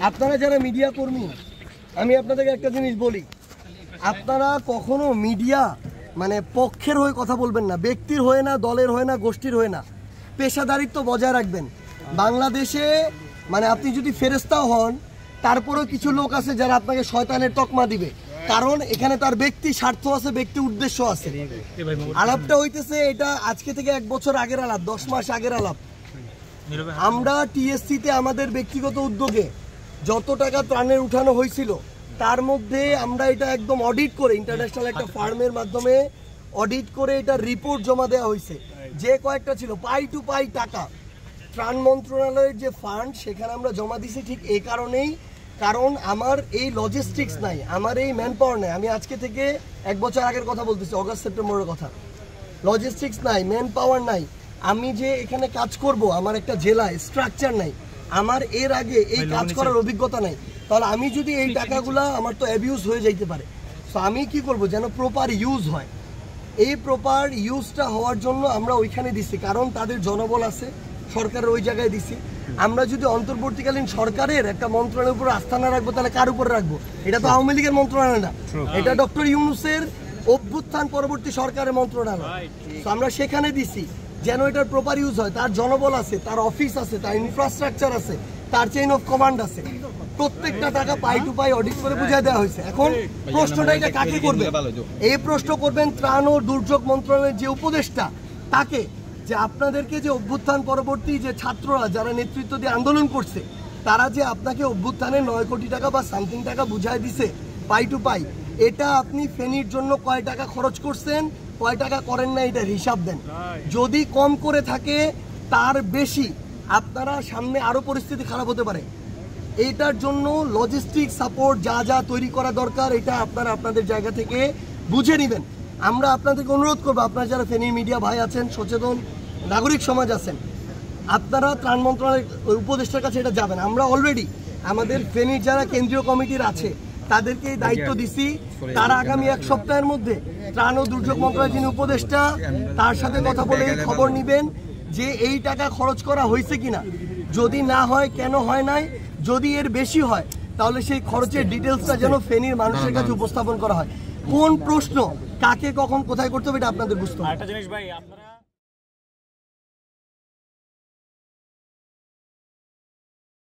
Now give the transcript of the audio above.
আপনারা যারা মিডিয়া কর্মী, আমি আপনাদেরকে একটা জিনিস বলি, আপনারা কখনো মিডিয়া মানে পক্ষের হয়ে কথা বলবেন না, ব্যক্তির হয়ে না, দলের হয়ে না, গোষ্ঠীর হয়ে না, পেশাদারিত্ব বজায় রাখবেন। বাংলাদেশে মানে আপনি যদি ফেরেস্তাও হন, তারপরেও কিছু লোক আছে যারা আপনাকে শয়তানের তকমা দিবে, কারণ এখানে তার ব্যক্তি স্বার্থ আছে, ব্যক্তি উদ্দেশ্য আছে। আলাপটা হইতেছে এটা আজকে থেকে 1 বছর আগের আলাপ, 10 মাস আগের আলাপ। আমরা টিএসসিতে আমাদের ব্যক্তিগত উদ্যোগে যত টাকা ত্রাণের উঠানো হয়েছিল তার মধ্যে আমরা এটা একদম অডিট করে, ইন্টারন্যাশনাল একটা ফার্মের মাধ্যমে অডিট করে এটা রিপোর্ট জমা দেওয়া হয়েছে। যে কয়েকটা ছিল পাই টু পাই টাকা ত্রাণ মন্ত্রণালয়ের যে ফান্ড, সেখানে আমরা জমা দিছি ঠিক এই কারণেই, কারণ আমার এই লজিস্টিক্স নাই, আমার এই ম্যান পাওয়ার নাই। আমি আজকে থেকে 1 বছর আগের কথা বলতেছি, অগাস্ট সেপ্টেম্বরের কথা। লজিস্টিক্স নাই, ম্যান পাওয়ার নাই, আমি যে এখানে কাজ করব আমার একটা জেলায় স্ট্রাকচার নাই, আমার এর আগে এই কাজ করার অভিজ্ঞতা নাই, তাহলে আমি যদি এই টাকাগুলা আমার তো অ্যাবিউজ হয়ে যাইতে পারে। সো আমি কি করব যেন প্রপার ইউজ হয়। এই প্রপার ইউজটা হওয়ার জন্য আমরা ওইখানে দিছি, কারণ তাদের জনবল আছে, সরকারের ওই জায়গায় দিছি। আমরা যদি অন্তর্বর্তীকালীন সরকারের একটা মন্ত্রণালয়ের উপর আস্থা না রাখবো, তাহলে কার উপর রাখবো? এটা তো আওয়ামী লীগের মন্ত্রণালয় না, এটা ডক্টর ইউনূসের অভ্যুত্থান পরবর্তী সরকারের মন্ত্রণালয়। তো আমরা সেখানে দিছি যেন এটার প্রপার ইউজ হয়। তার জনবল আছে, তার অফিস আছে, তার ইনফ্রাস্ট্রাকচার আছে, তার চেইন অফ কমান্ড আছে। প্রত্যেকটা টাকা পাই টু পাই অডিট করে বুঝাই দেওয়া হয়েছে। এখন প্রশ্নটা এটা কাকে করবে? এই প্রশ্ন করবেন ত্রাণ ও দুর্যোগ মন্ত্রণালয়ের যে উপদেষ্টা, তাকে, যে আপনাদেরকে যে অভ্যুত্থান পরবর্তী যে ছাত্ররা যারা নেতৃত্ব দিয়ে আন্দোলন করছে, তারা যে আপনাকে অভ্যুত্থানে 9 কোটি টাকা বা সামথিং টাকা বুঝাই দিছে পাই টু পাই, এটা আপনি ফেনীর জন্য কয় টাকা খরচ করছেন, কয় টাকা করেন না, এটার হিসাব দেন। যদি কম করে থাকে, তার বেশি, আপনারা সামনে আরো পরিস্থিতি খারাপ হতে পারে। এইটার জন্য লজিস্টিক সাপোর্ট যা যা তৈরি করা দরকার, এটা আপনারা আপনাদের জায়গা থেকে বুঝে নেবেন। আমরা আপনাদেরকে অনুরোধ করবো, আপনারা যারা ফেনীর মিডিয়া ভাই আছেন, সচেতন নাগরিক সমাজ আছেন, আপনারা ত্রাণ মন্ত্রণালয়ের উপদেষ্টার কাছে এটা যাবেন। আমরা অলরেডি আমাদের ফেনীর যারা কেন্দ্রীয় কমিটির আছে তাদেরকে এই দায়িত্ব দিছি, তারা আগামী 1 সপ্তাহের মধ্যে ত্রাণ ও দুর্যোগ মন্ত্রণালয়ের যিনি উপদেষ্টা, তার সাথে কথা বলে খবর নিবেন যে এই টাকা খরচ করা হয়েছে কিনা, যদি না হয় কেন হয় নাই, যদি এর বেশি হয় তাহলে সেই খরচের ডিটেলসটা যেন ফেনীর মানুষের কাছে উপস্থাপন করা হয়। কোন প্রশ্ন কাকে কখন কোথায় করতে হবে এটা আপনাদের বুঝতে হবে।